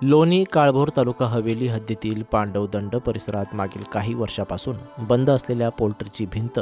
लोणी काळभोर तालुका हवेली हद्दीतील पांडवदंड परिसरात मागील काही वर्षापासून बंद असलेल्या पोल्ट्रीची भिंत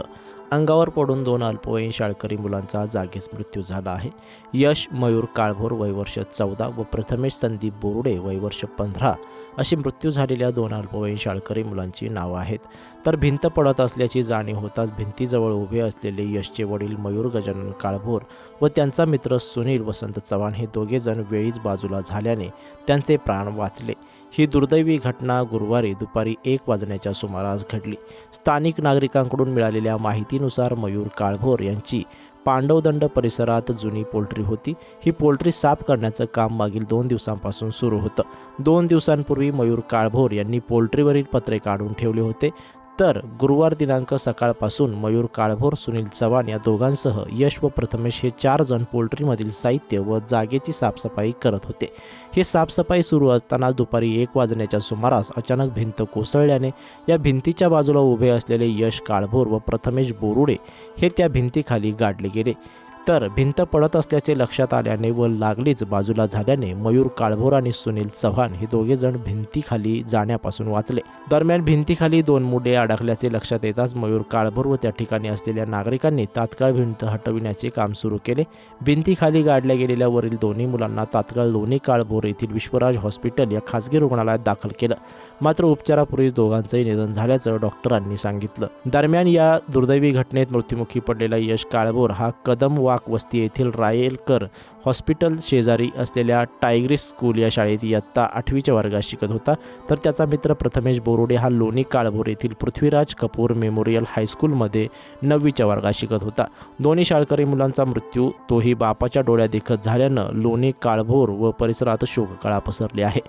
अंगावर पडून 2 अल्पवयीन शाळकरी मुलांचा जागीच मृत्यू झाला आहे. यश मयूर काळभोर वय वर्ष 14 व प्रथमेश संदीप बोरुडे वय वर्ष 15 अशी मृत्यू झालेल्या 2 अल्पवयीन शाळकरी मुलांची नावं आहेत. तर भिंत पडत असल्याची जाणीव होताच भिंतीजवळ उभे असलेले यशचे वडील मयूर गजानन काळभोर व त्यांचा मित्र सुनील वसंत चव्हाण हे दोघेजण वेळीच बाजूला झाल्याने त्यांचे प्राण वाचले. ही दुर्दैवी घटना गुरुवारी दुपारी 1 वाजण्याच्या सुमारास घडली. स्थानिक नागरिकांकडून मिळालेल्या माहितीनुसार मयूर काळभोर यांची पांडवदंड परिसरात जुनी पोल्ट्री होती. ही पोल्ट्री साफ करण्याचं काम मागील 2 दिवसांपासून सुरू होतं. 2 दिवसांपूर्वी मयूर काळभोर यांनी पोल्ट्रीवरील पत्रे काढून ठेवले होते. तर गुरुवार दिनांक सकाळपासून मयूर काळभोर, सुनील चव्हाण या दोघांसह यश व प्रथमेश हे 4 जण पोल्ट्रीमधील साहित्य व जागेची साफसफाई करत होते. ही साफसफाई सुरू असताना दुपारी 1 वाजण्याच्या सुमारास अचानक भिंत कोसळल्याने या भिंतीच्या बाजूला उभे असलेले यश काळभोर व प्रथमेश बोरुडे हे त्या भिंतीखाली गाडले गेले. तर भिंत पडत असल्याचे लक्षात आल्याने व लागलीच बाजूला झाल्याने मयूर काळभोर आणि सुनील चव्हाण हे दोघेजण भिंतीखाली जाण्यापासून वाचले. दरम्यान भिंतीखाली 2 मुले अडकल्याचे लक्षात येताच मयूर काळभोर व त्या ठिकाणी असलेल्या नागरिकांनी तात्काळ भिंत हटविण्याचे काम सुरू केले. भिंतीखाली गाडल्या गेलेल्या वरील दोन्ही मुलांना तात्काळ लोणी काळभोर येथील विश्वराज हॉस्पिटल या खासगी रुग्णालयात दाखल केलं. मात्र उपचारापूर्वीच दोघांचंही निधन झाल्याचं डॉक्टरांनी सांगितलं. दरम्यान या दुर्दैवी घटनेत मृत्युमुखी पडलेला यश काळभोर हा कदम वस्ती येथील रायलकर हॉस्पिटल शेजारी असलेल्या टायग्रिस स्कूल या शाळेत इयत्ता 8वीच्या वर्गात शिकत होता. तर त्याचा मित्र प्रथमेश बोरुडे हा लोणी काळभोर येथील पृथ्वीराज कपूर मेमोरियल हायस्कूलमध्ये 9वीच्या वर्गात शिकत होता. दोन्ही शाळकरी मुलांचा मृत्यू तोही बापाच्या डोळ्यादेखत झाल्यानं लोणी काळभोर व परिसरात शोककळा पसरली आहे.